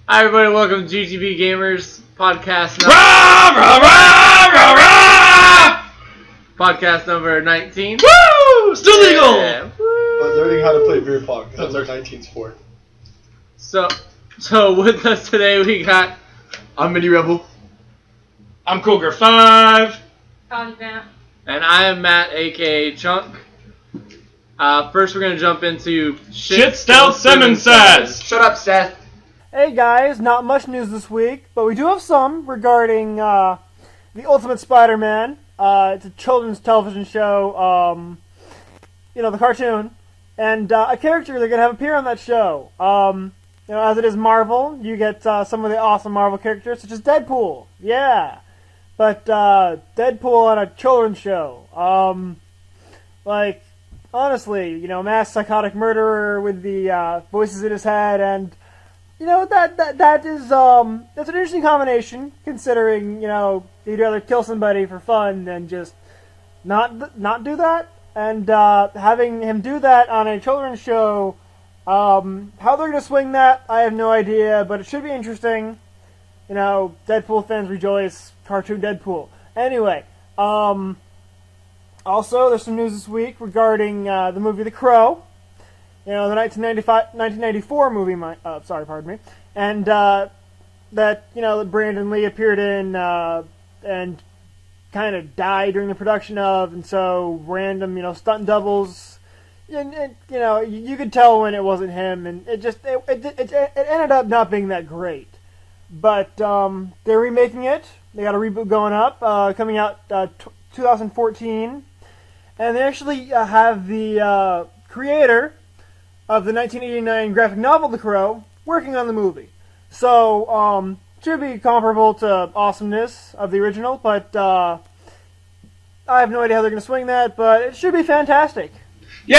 Hi everybody, welcome to GGB Gamers podcast podcast number 19. Woo! Still legal! Yeah. But learning how to play beer pong, because that's our 19th sport. So with us today we got... I'm Mini Rebel. I'm Cougar 5. And I am Matt, aka Chunk. First we're going to jump into Shit Stealth Simmons says. Shut up, Seth. Hey guys, not much news this week, but we do have some regarding The Ultimate Spider-Man. It's a children's television show, the cartoon, and a character they're going to have appear on that show. As it is Marvel, you get some of the awesome Marvel characters, such as Deadpool. Yeah. But Deadpool on a children's show. Honestly, mass psychotic murderer with the voices in his head, and that is that's an interesting combination, considering you'd rather kill somebody for fun than just not do that. And having him do that on a children's show, how they're gonna swing that, I have no idea, but it should be interesting. Deadpool fans rejoice. Cartoon Deadpool. Anyway, also there's some news this week regarding the movie The Crow. The 1994 movie, and that Brandon Lee appeared in and kind of died during the production of, and so random stunt doubles, and you could tell when it wasn't him, and it ended up not being that great, but they're remaking it. They got a reboot going up, coming out 2014, and they actually have the creator of the 1989 graphic novel The Crow working on the movie. So, should be comparable to awesomeness of the original, but I have no idea how they're going to swing that, but it should be fantastic. Yay!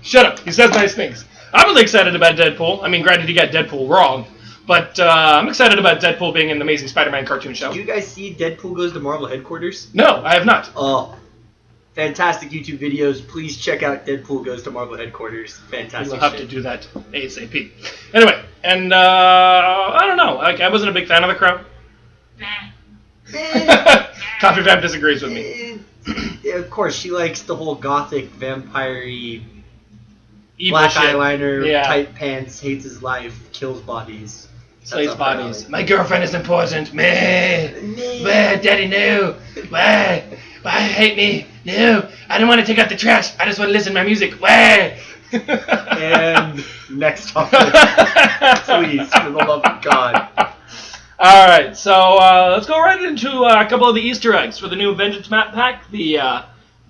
Shut up. He says nice things. I'm really excited about Deadpool. I mean, granted, he got Deadpool wrong, but I'm excited about Deadpool being in the Amazing Spider-Man cartoon show. Did you guys see Deadpool Goes to Marvel headquarters? No, I have not. Oh, fantastic YouTube videos. Please check out Deadpool Goes to Marvel headquarters. Fantastic. We'll have to do that ASAP. Anyway, and I don't know. I wasn't a big fan of The Crow. Coffee Vamp disagrees with me. Yeah, of course, she likes the whole gothic, vampire-y, Evil black shit. eyeliner, Yeah. tight pants, hates his life, kills bodies. Slays That's up her bodies. alley. My girlfriend is important. Meh. Meh, Daddy, no. Why? Why hate me? No. I don't want to take out the trash. I just want to listen to my music. Why? And next topic. Please, for the love of God. Alright, so let's go right into a couple of the Easter eggs for the new Vengeance map pack, the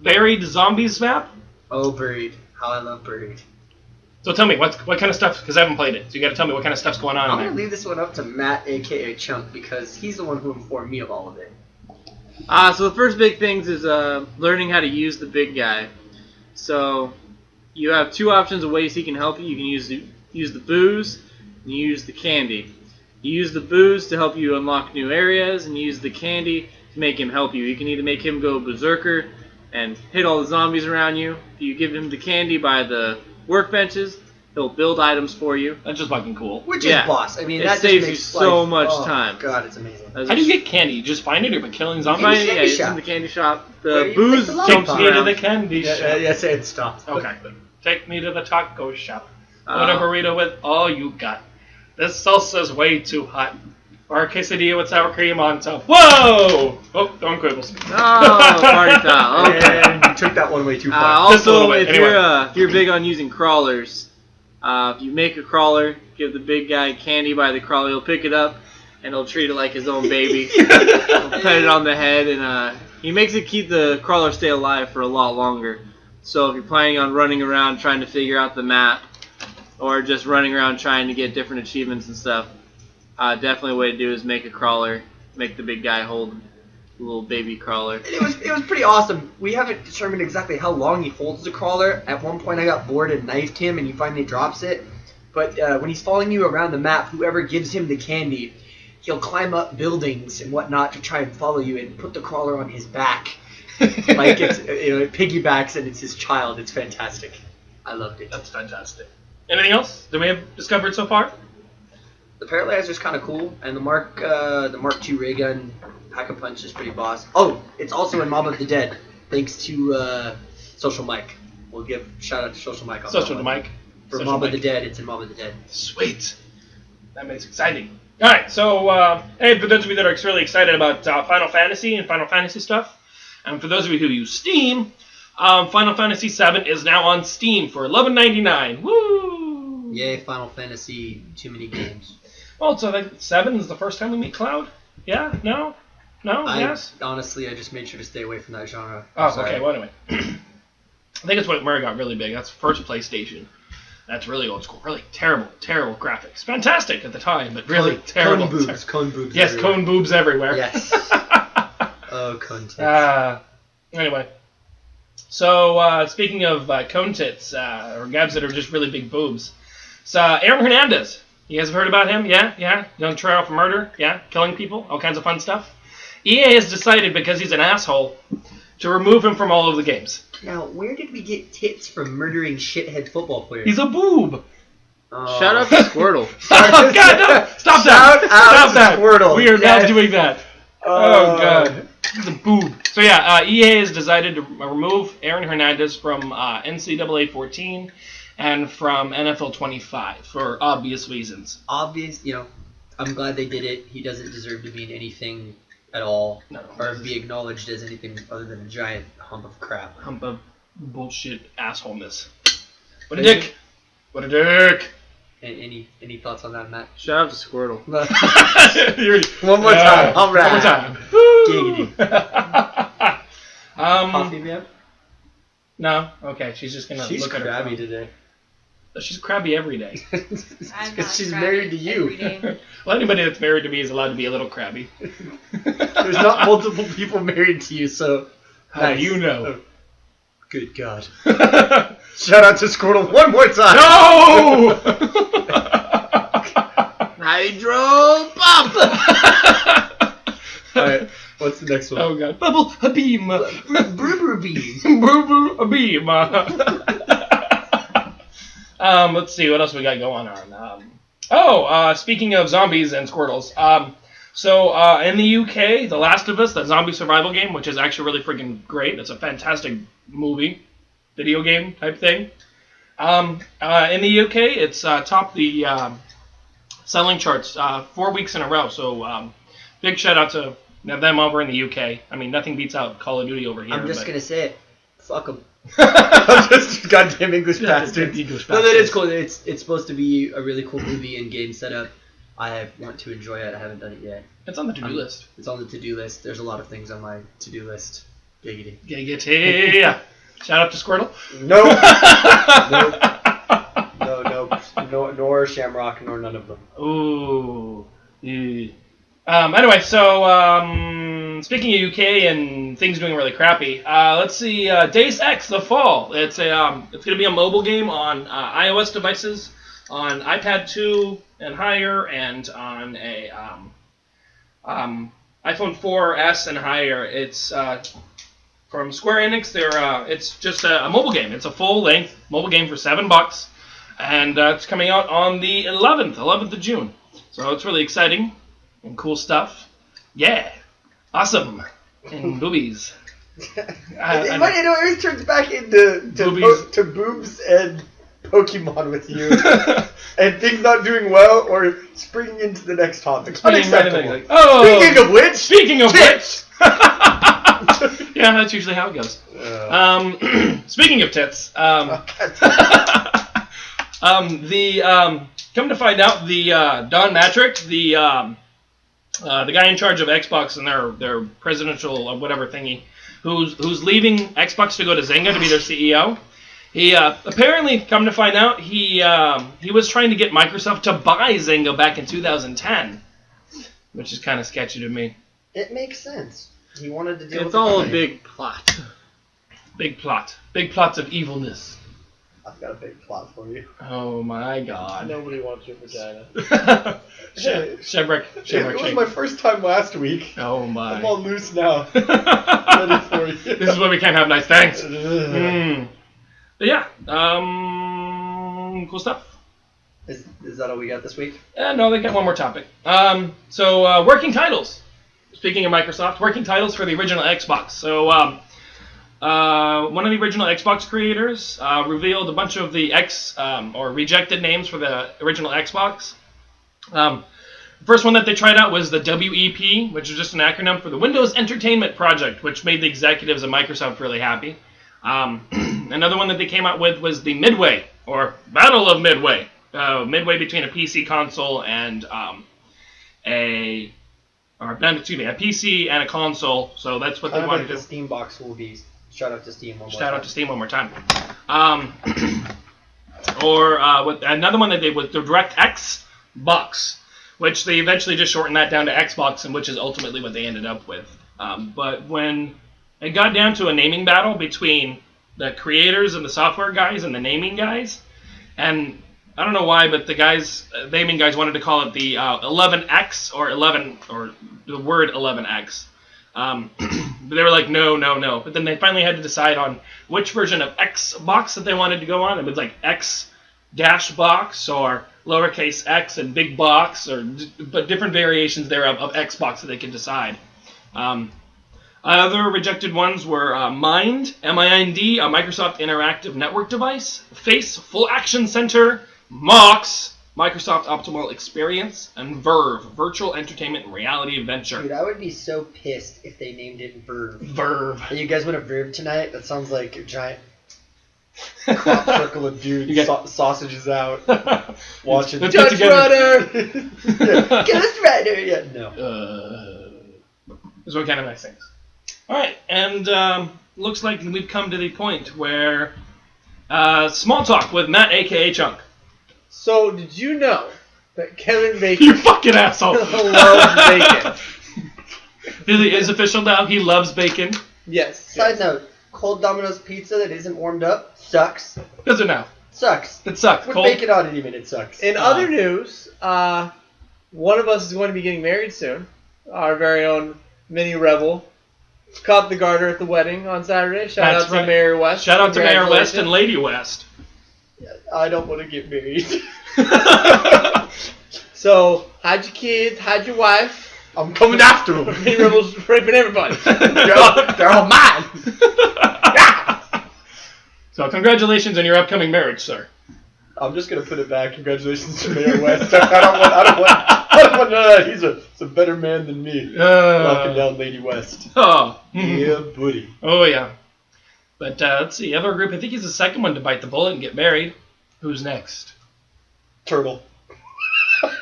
Buried Zombies map. Oh, Buried. How I love Buried. So tell me, what kind of stuff, because I haven't played it, so you gotta tell me what kind of stuff's going on I'm in going there. to leave this one up to Matt, a.k.a. Chunk, because he's the one who informed me of all of it. So the first big things is learning how to use the big guy. So you have two options of ways he can help you. You can use the booze, and you use the candy. You use the booze to help you unlock new areas, and you use the candy to make him help you. You can either make him go berserker and hit all the zombies around you. If you give him the candy by the workbenches, he'll build items for you. That's just fucking cool. Which Yeah. is boss. I mean, It that saves just you makes so life, much oh, time. God, it's amazing. How do you get candy? You just find it or by killing zombies? Candy Yeah, it's shop. in the candy shop. Where The you booze make the jumps lollipop. Take me to around. the candy shop. Yeah, say it stopped. Okay. Take me to the taco shop. Want a burrito with all you got. This salsa's way too hot. Or a quesadilla with sour cream on top. Whoa! Oh, don't quibbles. Oh, party foul. Okay. And you took that one way too far. Just a little Also, bit, if anyway. you're big on using crawlers, if you make a crawler, give the big guy candy by the crawler, he'll pick it up and he'll treat it like his own baby. He'll pet it on the head, and he makes it keep the crawler stay alive for a lot longer. So if you're planning on running around trying to figure out the map, or just running around trying to get different achievements and stuff, definitely a way to do is make a crawler, make the big guy hold a little baby crawler. It was pretty awesome. We haven't determined exactly how long he holds the crawler. At one point I got bored and knifed him, and he finally drops it. But when he's following you around the map, whoever gives him the candy, he'll climb up buildings and whatnot to try and follow you and put the crawler on his back. Like it piggybacks and it's his child. It's fantastic. I loved it. That's fantastic. Anything else that we have discovered so far? The Paralyzer's kind of cool, and the Mark II ray gun Hack-a-Punch is pretty boss. Oh, it's also in Mob of the Dead, thanks to Social Mike. We'll give shout out to Social Mike on Social that to one. Mike. For Social Mob of Mike. the Dead, it's in Mob of the Dead. Sweet. That makes it exciting. All right, so hey, for those of you that are really excited about Final Fantasy and Final Fantasy stuff, and for those of you who use Steam, Final Fantasy VII is now on Steam for $11.99. Woo! Yay, Final Fantasy, too many games. Well, so like 7 is the first time we meet Cloud? Yeah? No? No? Yes? Honestly, I just made sure to stay away from that genre. Oh, Sorry. okay. Well, anyway. I think it's where it got really big. That's first PlayStation. That's really old school. Really terrible, terrible graphics. Fantastic at the time, but really terrible. Cone boobs. Yes, everywhere. cone boobs everywhere. Yes. Oh, cone tits. Anyway. So, speaking of cone tits, or gabs that are just really big boobs, it's Aaron Hernandez. You guys have heard about him? Yeah? Yeah? Young trial for murder? Yeah? Killing people? All kinds of fun stuff? EA has decided, because he's an asshole, to remove him from all of the games. Now, where did we get tits from murdering shithead football players? He's a boob. Shout out to Squirtle. Oh, God, no! Stop that! Shout out Stop to that! Squirtle. We are Yes. not doing that. Oh, God. He's a boob. So, yeah, EA has decided to remove Aaron Hernandez from NCAA 14 and from NFL 25 for obvious reasons. Obvious, I'm glad they did it. He doesn't deserve to be in anything at all, No. or be acknowledged as anything other than a giant hump of crap. Hump of bullshit assholeness. What a dick! What a dick! And any thoughts on that, Matt? Shout out to Squirtle. One more time. All right. One more time. Giggity. Coffee, Um, man? no? Okay, she's just gonna She's look at her crabby phone. today. She's crabby every day. I'm Because she's not married to crabby every you. day. Well, anybody that's married to me is allowed to be a little crabby. There's not multiple people married to you, so. How do you know? Oh, good God. Shout out to Squirtle one more time. No! Hydro pump. Alright, what's the next one? Oh god. Bubble a beam. Brewer bean. Boo a beam. Let's see what else we got going on. Speaking of zombies and squirtles. In the UK, The Last of Us, that zombie survival game, which is actually really freaking great. It's a fantastic movie, video game type thing. In the UK, it's topped the selling charts 4 weeks in a row. So big shout out to them over in the UK. I mean, nothing beats out Call of Duty over here. I'm just but- gonna say it. Fuck them. I'm just goddamn English bastards. English No, that is bastards. cool. It's supposed to be a really cool movie and game setup. I want to enjoy it. I haven't done it yet. It's on the to-do list. It's on the to-do list. There's a lot of things on my to-do list. Giggity. Giggity. Shout out to Squirtle. No. No, nor Shamrock, nor none of them. Ooh. Yeah. Anyway, so speaking of UK and things doing really crappy, let's see. Days X: The Fall. It's going to be a mobile game on iOS devices, on iPad 2 and higher, and on a iPhone 4S and higher. It's from Square Enix. It's just a mobile game. It's a full-length mobile game for $7, and it's coming out on the 11th of June. So it's really exciting and cool stuff. Yeah, awesome, and boobies. It always turns back into Boobies. to boobs and Pokemon with you, and things not doing well or springing into the next topic. Unacceptable. Oh, Speaking of which, Speaking of which, yeah, that's usually how it goes. Speaking of tits, come to find out, the Don Matrick, the guy in charge of Xbox and their presidential whatever thingy, who's leaving Xbox to go to Zynga to be their CEO. He apparently, come to find out, he was trying to get Microsoft to buy Zynga back in 2010, which is kind of sketchy to me. it makes sense. He wanted to deal with It's all a the big plot. Big plots of evilness. I've got a big plot for you. Oh my God. Nobody wants your vagina. Shebrick. It was my first time last week. Oh I'm my. all loose now. Ready for you. This is why we can't have nice things. Ugh. But yeah, cool stuff. Is that all we got this week? No, they got one more topic. So working titles. Speaking of Microsoft, working titles for the original Xbox. So one of the original Xbox creators revealed a bunch of the or rejected names for the original Xbox. The first one that they tried out was the WEP, which is just an acronym for the Windows Entertainment Project, which made the executives of Microsoft really happy. Another one that they came out with was the Midway, or Battle of Midway. Midway between a PC console and a PC and a console. So that's what they wanted to do. The Steam box will be. Shout out to Steam one more time. Shout out to Steam one more time. With another one that they did was the DirectX box, which they eventually just shortened that down to Xbox, and which is ultimately what they ended up with. But when it got down to a naming battle between the creators and the software guys and the naming guys, and I don't know why, but the naming guys wanted to call it the 11X or 11 or the word 11X. But they were like, no. But then they finally had to decide on which version of Xbox that they wanted to go on. It was like X dash box or lowercase x and big box, but different variations thereof of Xbox that they could decide. Other rejected ones were Mind, M-I-N-D, a Microsoft Interactive Network device, Face, Full Action Center, MOX, Microsoft Optimal Experience, and Verve, Virtual Entertainment and Reality Adventure. Dude, I would be so pissed if they named it Verve. Verve. Hey, you guys want a Verve tonight? That sounds like a giant crop circle of dudes, sausages out, watching Ghost Rider! Ghost Rider! Yeah, no. Those were kind of nice things. Alright, and looks like we've come to the point where small talk with Matt, a.k.a. Chunk. So, did you know that Kevin Bacon You fucking asshole! loves bacon? It is official now, he loves bacon. Yes. Side note, cold Domino's pizza that isn't warmed up sucks. Does it now? Sucks. It sucks. With Cold. bacon on it even, it sucks. In other news, one of us is going to be getting married soon. Our very own mini rebel caught the garter at the wedding on Saturday. Shout out to Mayor West. Shout out to Mayor West and Lady West. I don't want to get married. So, hide your kids, hide your wife. I'm coming after them. Mini rebels raping everybody. They're all mine. So, congratulations on your upcoming marriage, sir. I'm just gonna put it back. Congratulations to Mayor West. I don't want none of that. He's a better man than me. Knocking down Lady West. Oh. Yeah, buddy. Oh, yeah. But let's see. Other group, I think he's the second one to bite the bullet and get married. Who's next? Turtle.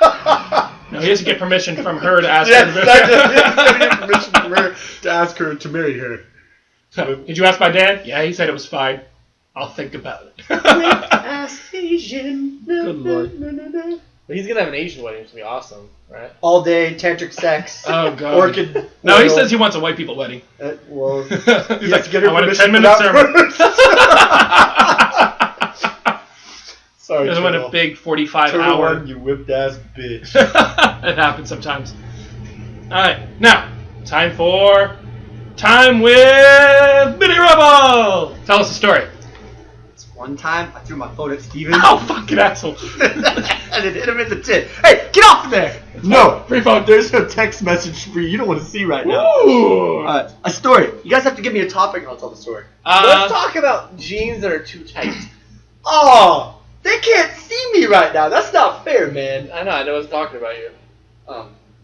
No, he has to get permission from her to ask Yes, her to he's gonna get permission from her to ask her to marry her. Did you ask my dad? Yeah, he said it was fine. I'll think about it. Asian. Good Lord. But he's going to have an Asian wedding, which is going to be awesome, right? All day tantric sex. Oh, God. Orchid. No, he says he wants a white people wedding. Well, He's You have like, to get her I want a permission 10-minute for sermon. that first. Sorry, He doesn't want a Turtle. big 45-hour. Turtle one, you whipped ass bitch. It happens sometimes. Alright, now, time with Mini Rebel! Tell us a story. one time, I threw my phone at Steven. Oh, fucking asshole. And it hit him in the chin. Hey, get off there! No, free phone. There's a text message for you don't want to see right now. Ooh. A story. You guys have to give me a topic and I'll tell the story. Let's talk about jeans that are too tight. Oh, they can't see me right now. That's not fair, man. I know I was talking about you.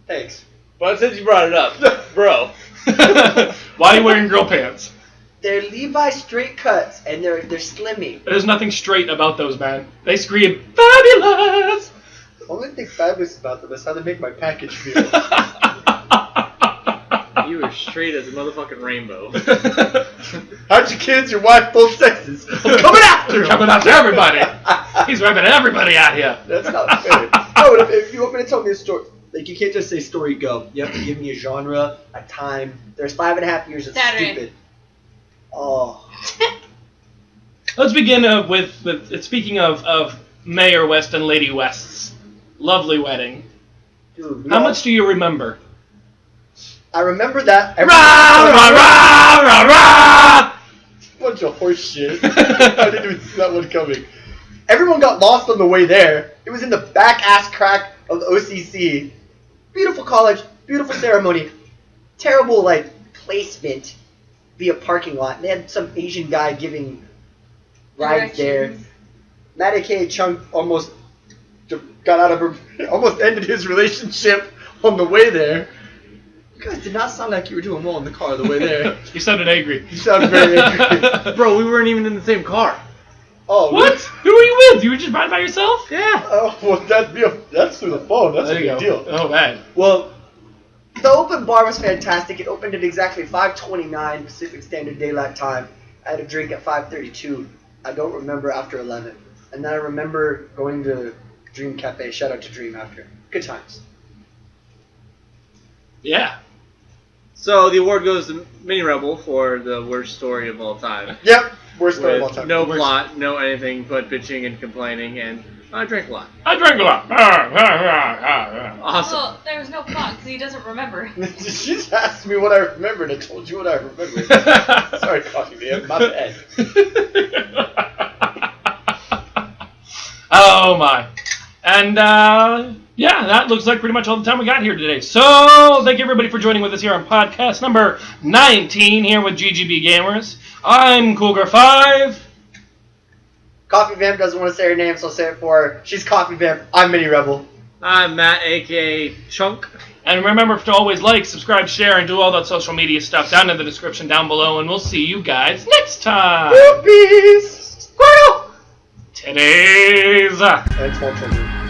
Thanks. But since you brought it up, bro. Why are you wearing girl pants? They're Levi straight cuts and they're slimmy. There's nothing straight about those, man. They scream, fabulous! The only thing fabulous about them is how they make my package feel. You are straight as a motherfucking rainbow. How'd your kids, your wife, both sexes? I'm coming after him. Coming after everybody. He's ripping everybody out here. That's not fair. No, if you want me to tell me a story, like you can't just say story go. You have to give me a genre, a time. There's 5.5 years of Saturday. stupid. Oh. Let's begin with speaking of Mayor West and Lady West's lovely wedding. Dude, How much do you remember? I remember that. Rah, rah, rah, rah, rah! Bunch of horse shit. I didn't even see that one coming. Everyone got lost on the way there It was in the back ass crack of the OCC. Beautiful college, beautiful ceremony. Terrible, like, placement via parking lot. They had some Asian guy giving rides there. Maddie K. Chung almost got out of her, almost ended his relationship on the way there. You guys did not sound like you were doing well in the car the way there. You sounded angry. You sounded very angry. Bro, we weren't even in the same car. Oh, What? really? Who were you with? You were just riding by yourself? Yeah. Oh, well, That's through the phone. That's There a you big go. deal. Oh, man. well, the open bar was fantastic. It opened at exactly 5:29 Pacific Standard Daylight Time. I had a drink at 5:32. I don't remember after 11. And then I remember going to Dream Cafe. Shout out to Dream after. Good times. Yeah. So the award goes to Mini Rebel for the worst story of all time. Yep. Worst story of all With time. no Worst. plot, no anything but bitching and complaining, and I drank a lot. I drank a lot. Awesome. Well, there was no plot because he doesn't remember. She just asked me what I remembered. I told you what I remembered. Sorry, Coffee Man. My bad. Oh, my. And, yeah, that looks like pretty much all the time we got here today. So, thank you everybody for joining with us here on podcast number 19 here with GGB Gamers. I'm Cougar5. Coffee Vamp doesn't want to say her name, so I'll say it for her. She's Coffee Vamp. I'm Mini Rebel. I'm Matt, aka Chunk. And remember to always like, subscribe, share, and do all that social media stuff down in the description down below. And we'll see you guys next time. Peace! Squirtle! Today's... That's one trigger.